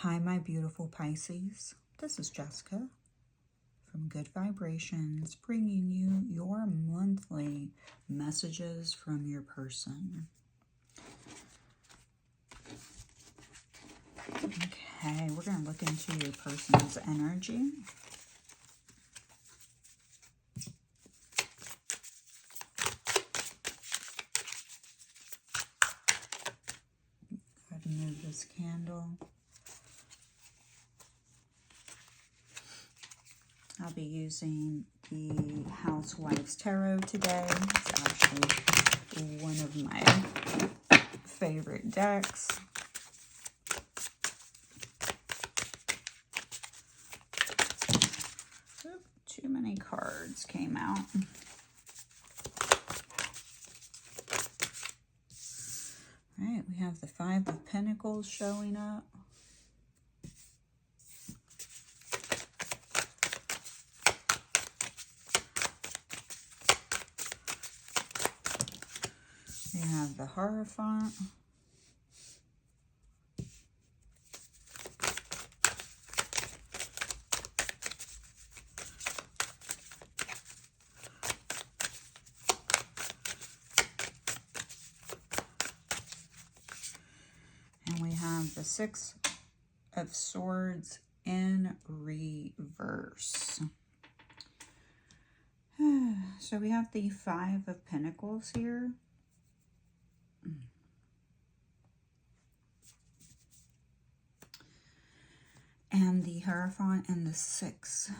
Hi, my beautiful Pisces. This is Jessica from Good Vibrations, bringing you your monthly messages from your person. Okay, we're going to look into your person's energy. Go ahead and move this candle. I'll be using the Housewife's Tarot today. It's actually one of my favorite decks. Oop, too many cards came out. All right, we have the Five of Pentacles showing up. We have the Hierophant. And we have the Six of Swords in reverse. So we have the Five of Pentacles here. And the Hierophant and the Six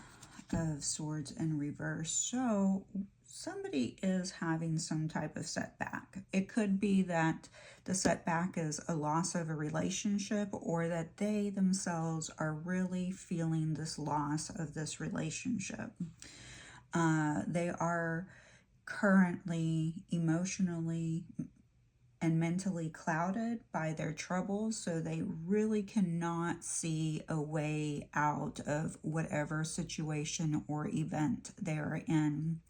of Swords in reverse. So somebody is having some type of setback. It could be that the setback is a loss of a relationship, or that they themselves are really feeling this loss of this relationship. They are currently emotionally and mentally clouded by their troubles, so they really cannot see a way out of whatever situation or event they're in.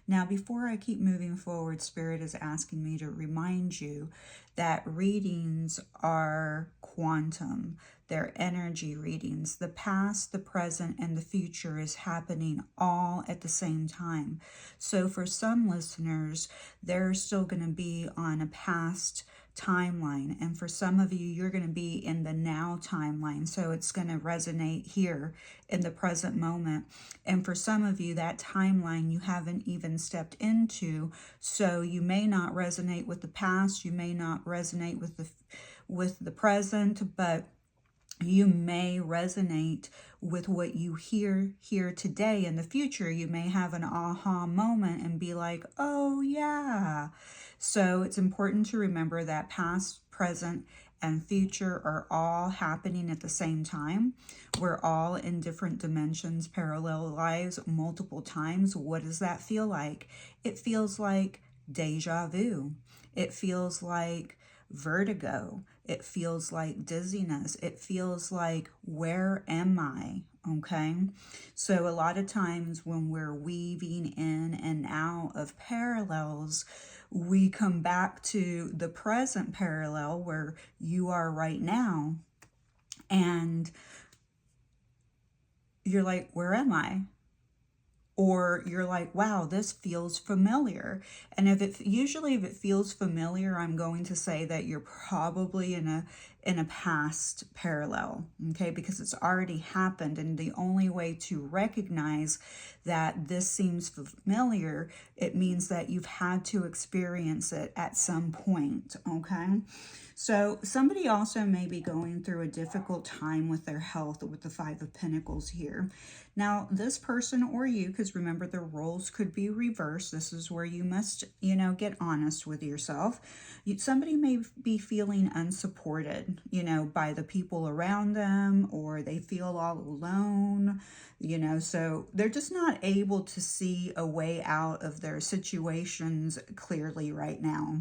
Now, before I keep moving forward, Spirit is asking me to remind you that readings are quantum. They're energy readings. The past, the present, and the future is happening all at the same time. So for some listeners, they're still going to be on a past timeline, and for some of you, you're going to be in the now timeline, so it's going to resonate here in the present moment. And for some of you, that timeline you haven't even stepped into, so you may not resonate with the past, you may not resonate with the present, but you may resonate with what you hear here today. In the future, you may have an aha moment and be like, oh yeah. So it's important to remember that past, present, and future are all happening at the same time. We're all in different dimensions, parallel lives, multiple times. What does that feel like? It feels like deja vu. It feels like vertigo. It feels like dizziness. It feels like, where am I? Okay. So a lot of times when we're weaving in and out of parallels, we come back to the present parallel where you are right now, and you're like, where am I? Or you're like, wow, this feels familiar. And if it feels familiar, I'm going to say that you're probably in a past parallel, okay? Because it's already happened, and the only way to recognize that this seems familiar, it means that you've had to experience it at some point, okay? So somebody also may be going through a difficult time with their health with the Five of Pentacles here. Now, this person or you, because remember the roles could be reversed. This is where you must, get honest with yourself. Somebody may be feeling unsupported, by the people around them, or they feel all alone, so they're just not able to see a way out of their situations clearly right now.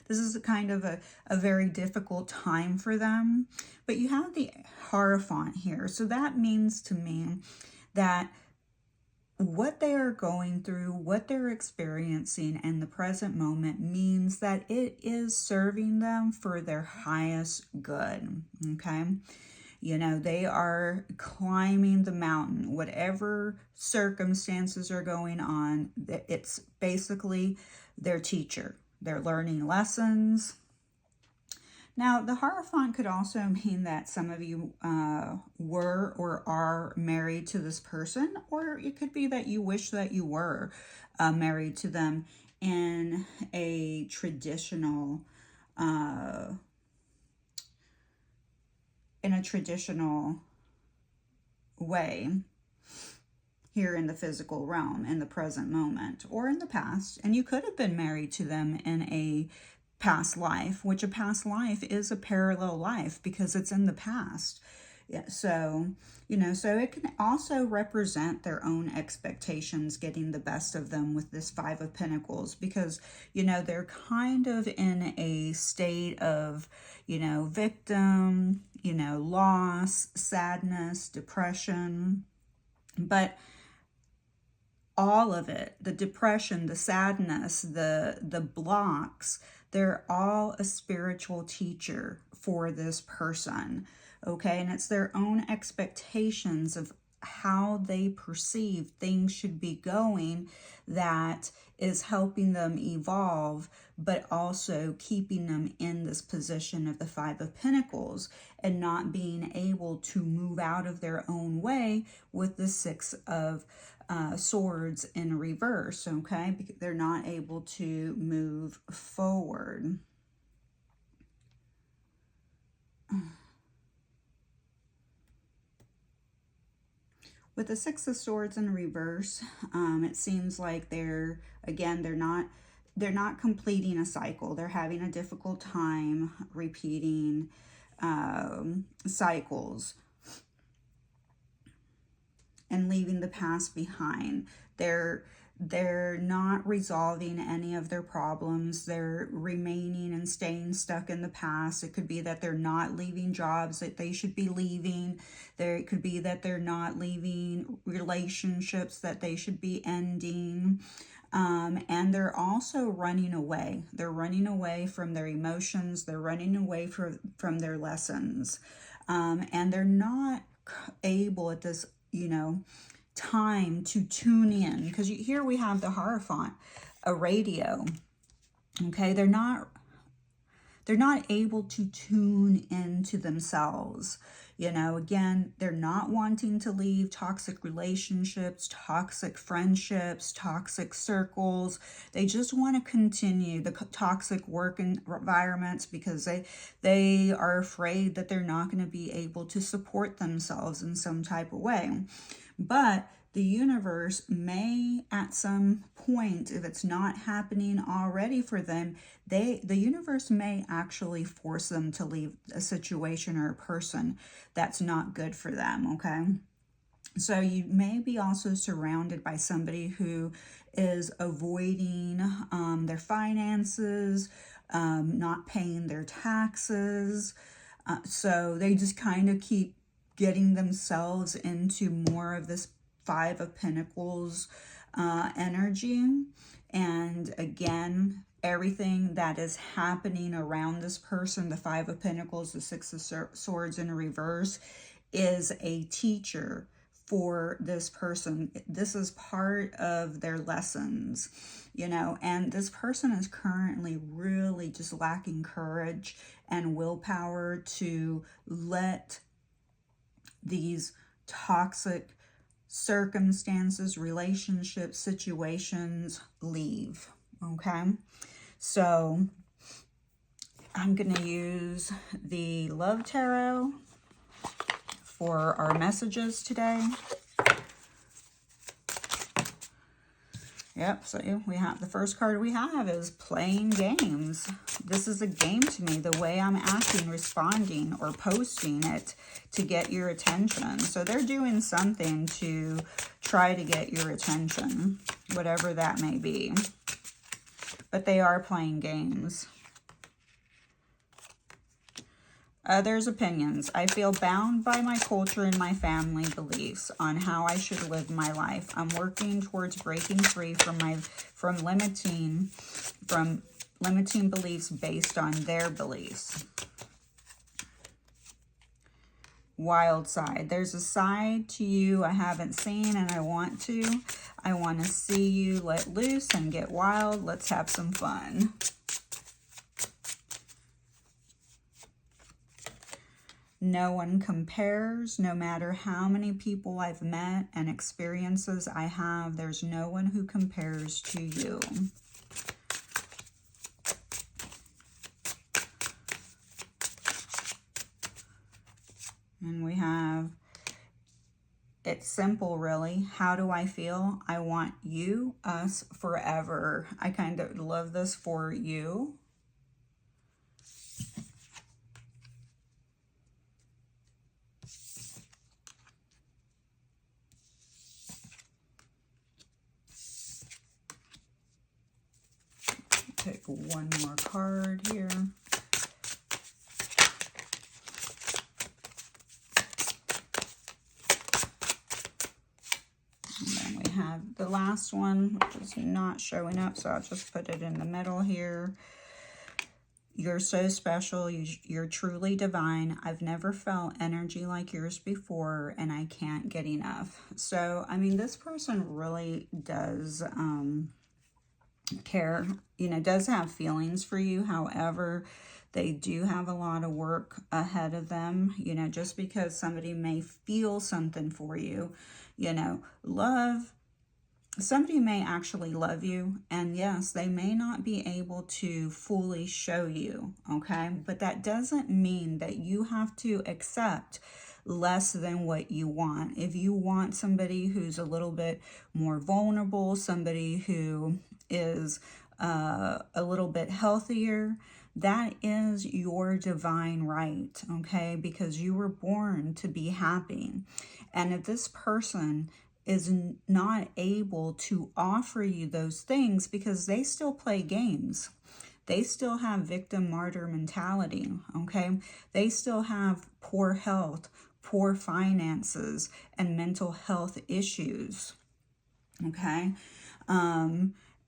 This is a kind of a very difficult time for them. But you have the Hierophant here. So that means to me that what they are going through, what they're experiencing in the present moment means that it is serving them for their highest good, okay? You know, they are climbing the mountain. Whatever circumstances are going on, it's basically their teacher. They're learning lessons. Now, the Hierophant could also mean that some of you were or are married to this person, or it could be that you wish that you were married to them in a traditional way here in the physical realm, in the present moment, or in the past. And you could have been married to them in a past life, which a past life is a parallel life because it's in the past. Yeah, so, you know, so it can also represent their own expectations getting the best of them with this Five of Pentacles, because, you know, they're kind of in a state of, you know, victim, you know, loss, sadness, depression. But all of it, the depression, the sadness, the blocks, they're all a spiritual teacher for this person, okay? And it's their own expectations of how they perceive things should be going that is helping them evolve, but also keeping them in this position of the Five of Pentacles and not being able to move out of their own way with the Six of Swords in reverse, okay? Because they're not able to move forward. With the Six of Swords in reverse, it seems like they're not completing a cycle. They're having a difficult time repeating cycles and leaving the past behind. They're not resolving any of their problems. They're remaining and staying stuck in the past. It could be that they're not leaving jobs that they should be leaving. It could be that they're not leaving relationships that they should be ending. And they're also running away. They're running away from their emotions. They're running away from their lessons. And they're not able at this, you know, time to tune in, because here we have the Hierophant, a radio, okay? They're not able to tune into themselves, you know. Again, they're not wanting to leave toxic relationships, toxic friendships, toxic circles. They just want to continue the toxic work environments because they are afraid that they're not going to be able to support themselves in some type of way. But the universe may, at some point, if it's not happening already for them, the universe may actually force them to leave a situation or a person that's not good for them, okay? So you may be also surrounded by somebody who is avoiding their finances, not paying their taxes. So they just kind of keep getting themselves into more of this Five of Pentacles energy. And again, everything that is happening around this person, the Five of Pentacles, the Six of Swords in reverse, is a teacher for this person. This is part of their lessons, you know, and this person is currently really just lacking courage and willpower to let these toxic circumstances, relationships, situations leave, okay? So I'm going to use the Love Tarot for our messages today. Yep, so we have the first card we have is playing games. This is a game to me, the way I'm acting, responding, or posting it to get your attention. So they're doing something to try to get your attention, whatever that may be. But they are playing games. Others' opinions. I feel bound by my culture and my family beliefs on how I should live my life. I'm working towards breaking free from limiting beliefs based on their beliefs. Wild side. There's a side to you I haven't seen and I want to. I want to see you let loose and get wild. Let's have some fun. No one compares, no matter how many people I've met and experiences I have, there's no one who compares to you. And we have, it's simple really. How do I feel? I want you, us, forever. I kind of love this for you. Take one more card here. And then we have the last one, which is not showing up, so I'll just put it in the middle here. You're so special. You're truly divine. I've never felt energy like yours before, and I can't get enough. So, I mean, this person really does care, you know, does have feelings for you. However, they do have a lot of work ahead of them. You know, just because somebody may feel something for you, you know, somebody may actually love you, and yes, they may not be able to fully show you, okay? But that doesn't mean that you have to accept less than what you want. If you want somebody who's a little bit more vulnerable, somebody who is a little bit healthier, that is your divine right, okay? Because you were born to be happy. And if this person is not able to offer you those things, because they still play games, they still have victim martyr mentality, okay? They still have poor health, poor finances, and mental health issues, okay?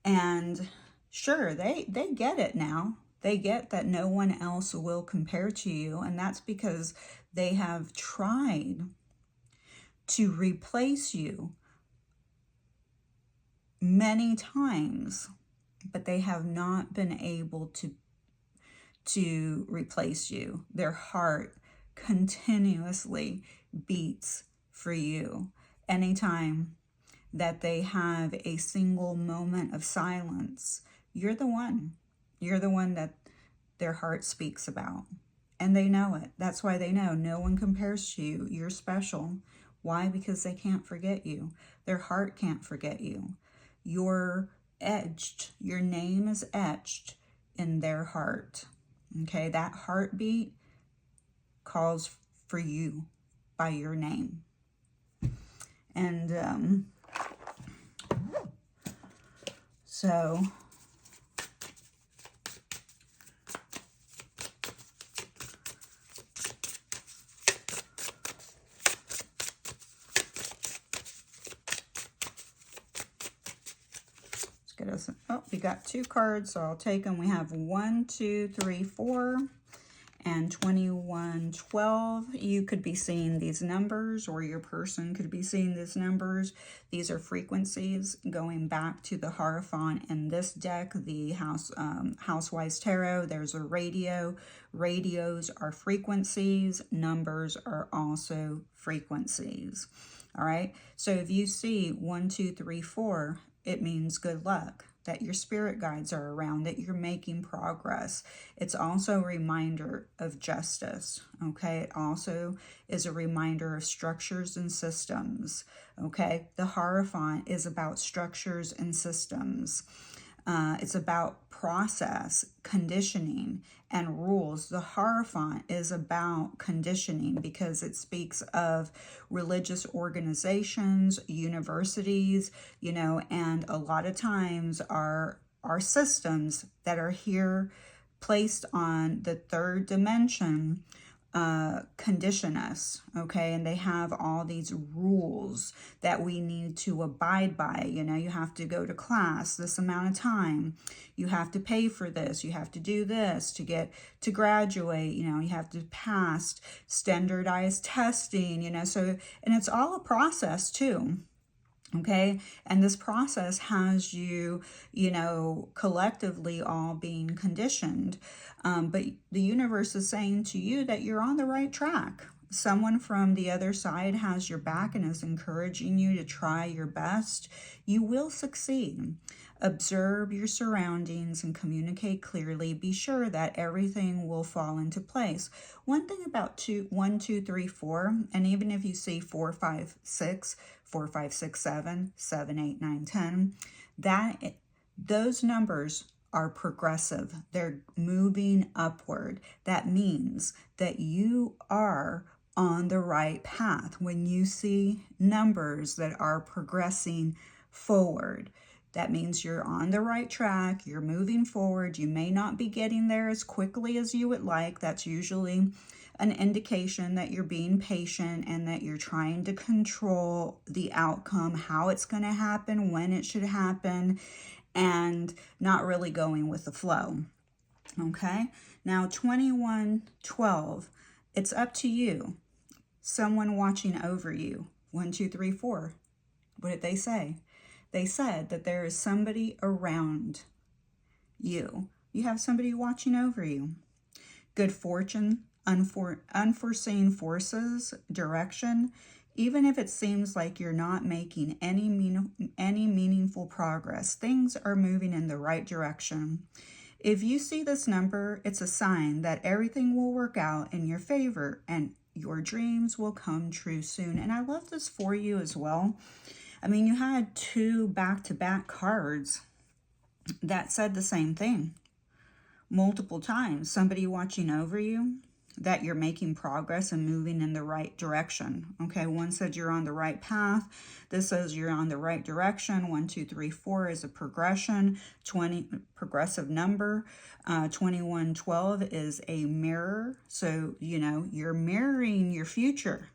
And sure, they get it now. They get that no one else will compare to you, and that's because they have tried to replace you many times, but they have not been able to replace you. Their heart continuously beats for you. Anytime that they have a single moment of silence, you're the one. You're the one that their heart speaks about. And they know it. That's why they know no one compares to you. You're special. Why? Because they can't forget you. Their heart can't forget you. You're etched. Your name is etched in their heart. Okay? That heartbeat calls for you by your name. And so get us, oh, we got 2 cards, so I'll take them. We have 1, 2, 3, 4, and 21, 12. You could be seeing these numbers, or your person could be seeing these numbers. These are frequencies going back to the Hierophant in this deck, the Housewise Tarot. There's a radio. Radios are frequencies. Numbers are also frequencies. All right. So if you see 1, 2, 3, 4, it means good luck, that your spirit guides are around, that you're making progress. It's also a reminder of justice, okay? It also is a reminder of structures and systems, okay? The Hierophant is about structures and systems. It's about process, conditioning, and rules. The Hierophant is about conditioning because it speaks of religious organizations, universities, you know, and a lot of times our systems that are here placed on the 3rd dimension condition us, okay? And they have all these rules that we need to abide by. You know, you have to go to class this amount of time. You have to pay for this. You have to do this to get to graduate. You know, you have to pass standardized testing, you know, so, and it's all a process too. Okay, and this process has you, you know, collectively all being conditioned. But the universe is saying to you that you're on the right track. Someone from the other side has your back and is encouraging you to try your best. You will succeed. Observe your surroundings and communicate clearly. Be sure that everything will fall into place. One thing about 1, 2, 3, 4, and even if you see 4, 5, 6, 4, 5, 6, 7, 7, 8, 9, 10, those numbers are progressive. They're moving upward. That means that you are on the right path. When you see numbers that are progressing forward, that means you're on the right track, you're moving forward. You may not be getting there as quickly as you would like. That's usually an indication that you're being patient and that you're trying to control the outcome, how it's going to happen, when it should happen, and not really going with the flow. Okay? Now, 2112, it's up to you. Someone watching over you. 1, 2, 3, 4. What did they say? They said that there is somebody around you. You have somebody watching over you. Good fortune, unforeseen forces, direction. Even if it seems like you're not making any meaningful progress, things are moving in the right direction. If you see this number, it's a sign that everything will work out in your favor and your dreams will come true soon. And I love this for you as well. I mean, you had 2 back-to-back cards that said the same thing multiple times. Somebody watching over you, that you're making progress and moving in the right direction. Okay, one said you're on the right path. This says you're on the right direction. 1, 2, 3, 4 is a progression. 20 progressive number. 2112 is a mirror. So, you know, you're mirroring your future.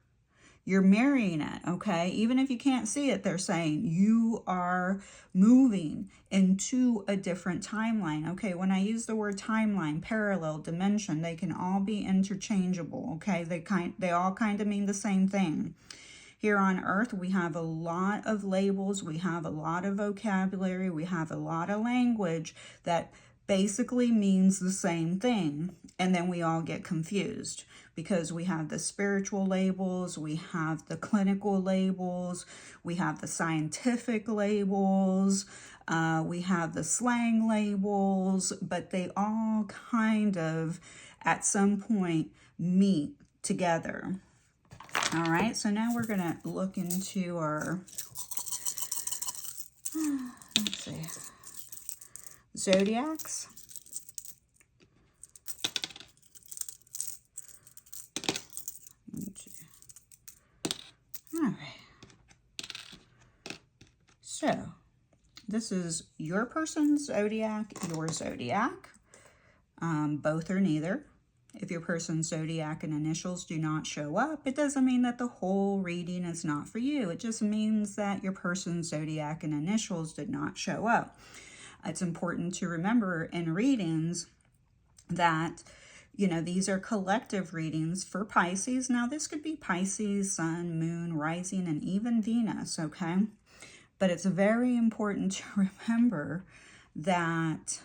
You're mirroring it, okay? Even if you can't see it, they're saying you are moving into a different timeline. Okay, when I use the word timeline, parallel, dimension, they can all be interchangeable, okay? They all kind of mean the same thing. Here on Earth, we have a lot of labels, we have a lot of vocabulary, we have a lot of language that basically means the same thing, and then we all get confused because we have the spiritual labels, we have the clinical labels, we have the scientific labels, we have the slang labels, but they all kind of at some point meet together. All right, so now we're gonna look into our, let's see, zodiacs. All right. So this is your person's zodiac, your zodiac. Both or neither. If your person's zodiac and initials do not show up, it doesn't mean that the whole reading is not for you. It just means that your person's zodiac and initials did not show up. It's important to remember in readings that, you know, these are collective readings for Pisces. Now, this could be Pisces, Sun, Moon, Rising, and even Venus, okay? But it's very important to remember that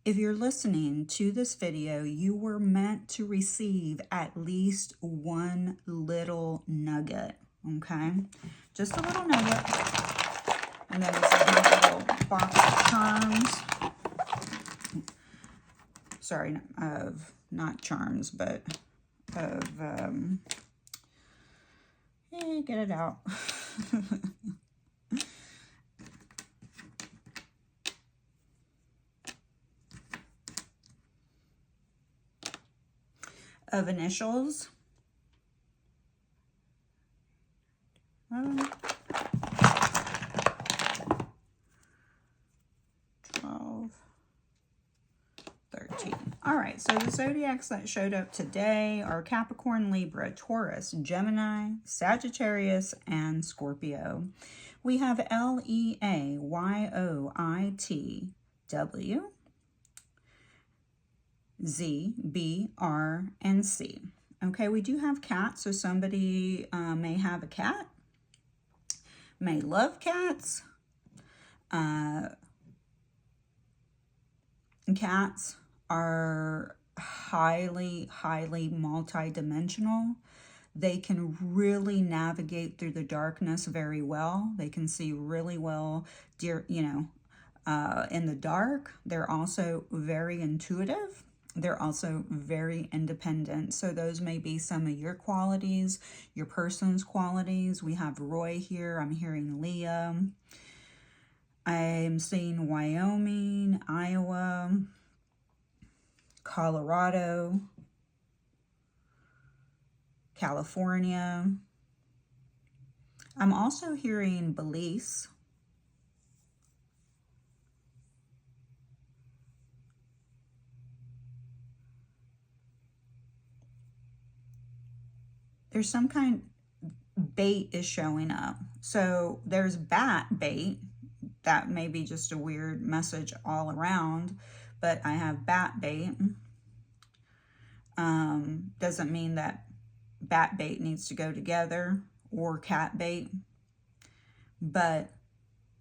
if you're listening to this video, you were meant to receive at least one little nugget, okay? Just a little nugget. And then this is my little box of charms. Sorry, of not charms, but of, hey, get it out. Of initials. 12, 13. All right. right, so the zodiacs that showed up today are Capricorn, Libra, Taurus, Gemini, Sagittarius, and Scorpio. We have Leayoitw, Z, B, R, and C. Okay, we do have cats, so somebody may have a cat, may love cats. Cats are highly multidimensional. They can really navigate through the darkness very well. They can see really well, in the dark. They're also very intuitive. They're also very independent. So those may be some of your qualities, your person's qualities. We have Roy here. I'm hearing Leah. I'm seeing Wyoming, Iowa, Colorado, California. I'm also hearing Belize. There's some kind bait is showing up. So there's bat bait. That may be just a weird message all around, but I have bat bait. Doesn't mean that bat bait needs to go together, or cat bait, but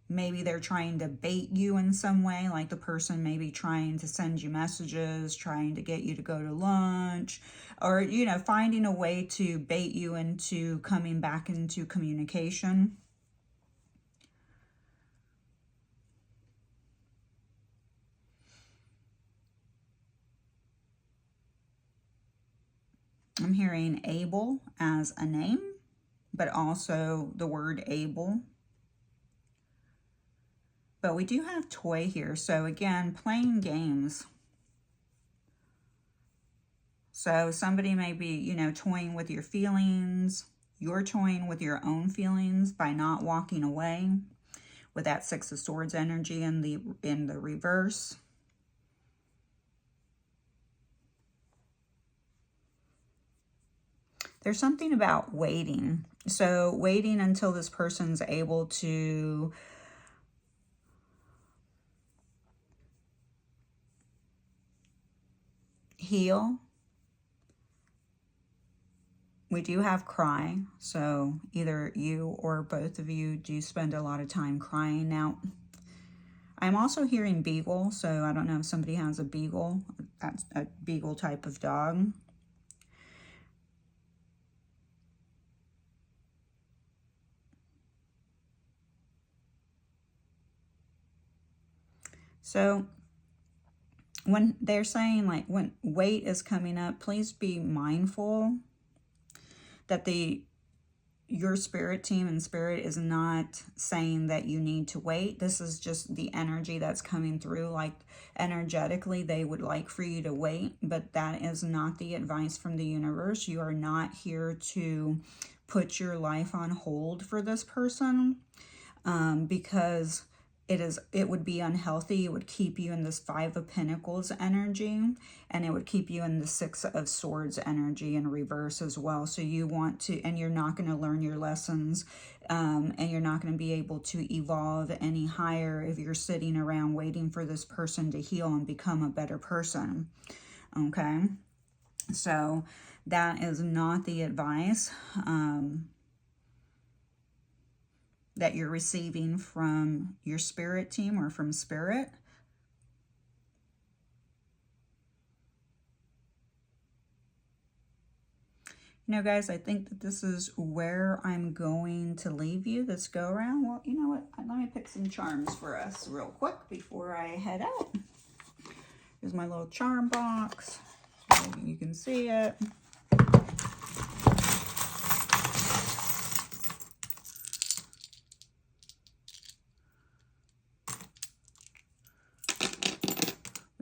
maybe they're trying to bait you in some way, like the person may be trying to send you messages, trying to get you to go to lunch, or, finding a way to bait you into coming back into communication. I'm hearing able as a name, but also the word able. But we do have toy here. So again, playing games. So somebody may be, toying with your feelings. You're toying with your own feelings by not walking away with that Six of Swords energy in the reverse. There's something about waiting. So waiting until this person's able to heal. We do have cry. So either you or both of you do spend a lot of time crying. Now, I'm also hearing beagle. So I don't know if somebody has a beagle. That's a beagle type of dog. So when they're saying, like, when wait is coming up, please be mindful that your spirit team and spirit is not saying that you need to wait. This is just the energy that's coming through. Like, energetically, they would like for you to wait, but that is not the advice from the universe. You are not here to put your life on hold for this person, because it would be unhealthy. It would keep you in this Five of Pentacles energy, and it would keep you in the Six of Swords energy in reverse as well. So you want to, and you're not going to learn your lessons, and you're not going to be able to evolve any higher if you're sitting around waiting for this person to heal and become a better person. Okay, so that is not the advice that you're receiving from your spirit team or from spirit. Guys, I think that this is where I'm going to leave you this go around. Well, you know what? Let me pick some charms for us real quick before I head out. Here's my little charm box, so you can see it.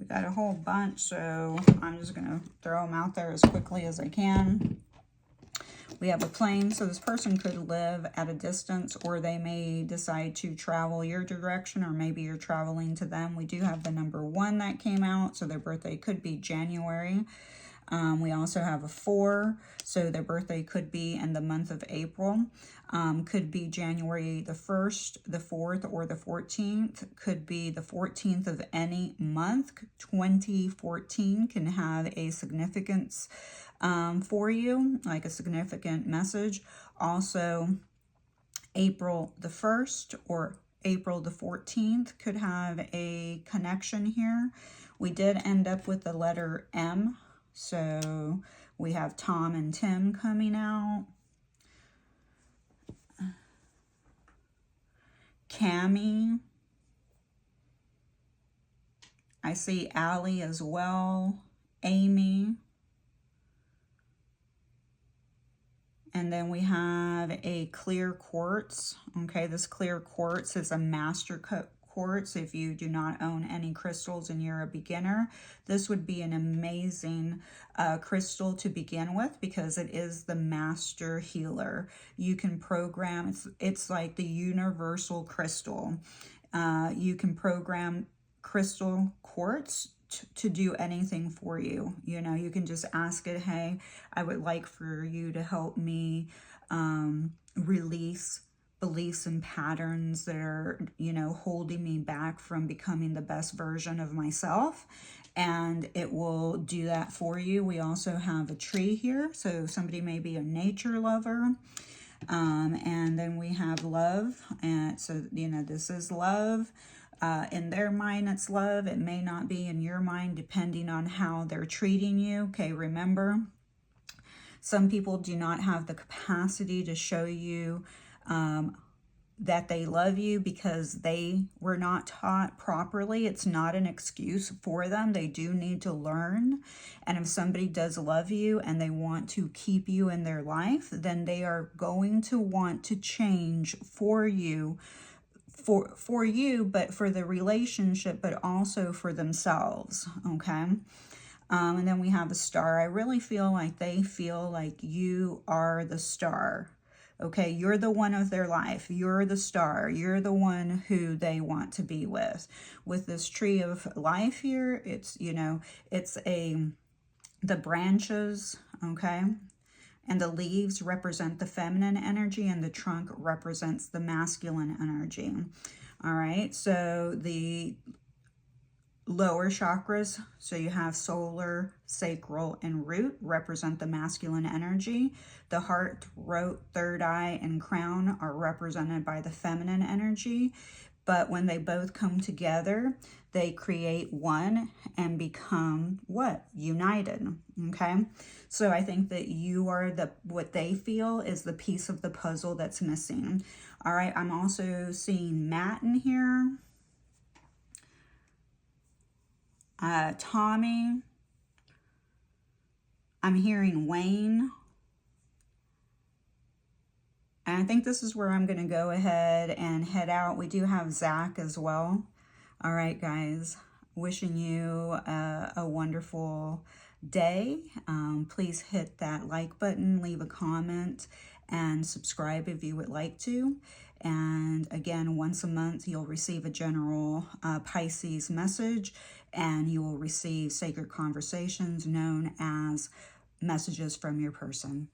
Got a whole bunch, so I'm just going to throw them out there as quickly as I can. We have a plane, so this person could live at a distance, or they may decide to travel your direction, or maybe you're traveling to them. We do have the number 1 that came out, so their birthday could be January. We also have a 4, so their birthday could be in the month of April. Could be January the 1st, the 4th, or the 14th. Could be the 14th of any month. 2014 can have a significance for you, like a significant message. Also, April the 1st or April the 14th could have a connection here. We did end up with the letter M. So we have Tom and Tim coming out. Cammie. I see Allie as well. Amy. And then we have a clear quartz. Okay, this clear quartz is a master quartz. If you do not own any crystals and you're a beginner, this would be an amazing crystal to begin with, because it is the master healer. You can program, it's like the universal crystal. You can program crystal quartz to do anything for you. You know, you can just ask it, hey, I would like for you to help me release beliefs and patterns that are, you know, holding me back from becoming the best version of myself. And it will do that for you. We also have a tree here. So somebody may be a nature lover. And then we have love. And so, you know, this is love. In their mind, it's love. It may not be in your mind, depending on how they're treating you. Okay, remember, some people do not have the capacity to show you that they love you because they were not taught properly. It's not an excuse for them. They do need to learn. And if somebody does love you and they want to keep you in their life, then they are going to want to change for you, but for the relationship, but also for themselves. Okay. And then we have a star. I really feel like they feel like you are the star. Okay, you're the one of their life. You're the star. You're the one who they want to be with. With this tree of life here, it's, you know, it's the branches, okay? And the leaves represent the feminine energy, and the trunk represents the masculine energy. All right, so the lower chakras, so you have solar, sacral, and root, represent the masculine energy. The heart, throat, third eye, and crown are represented by the feminine energy. But when they both come together, they create one and become what? United. Okay. So I think that you are what they feel is the piece of the puzzle that's missing. All right. I'm also seeing Matt in here. Tommy. I'm hearing Wayne. And I think this is where I'm going to go ahead and head out. We do have Zach as well. All right, guys. Wishing you a wonderful day. Please hit that like button, leave a comment, and subscribe if you would like to. And again, once a month, you'll receive a general Pisces message, and you will receive sacred conversations known as messages from your person.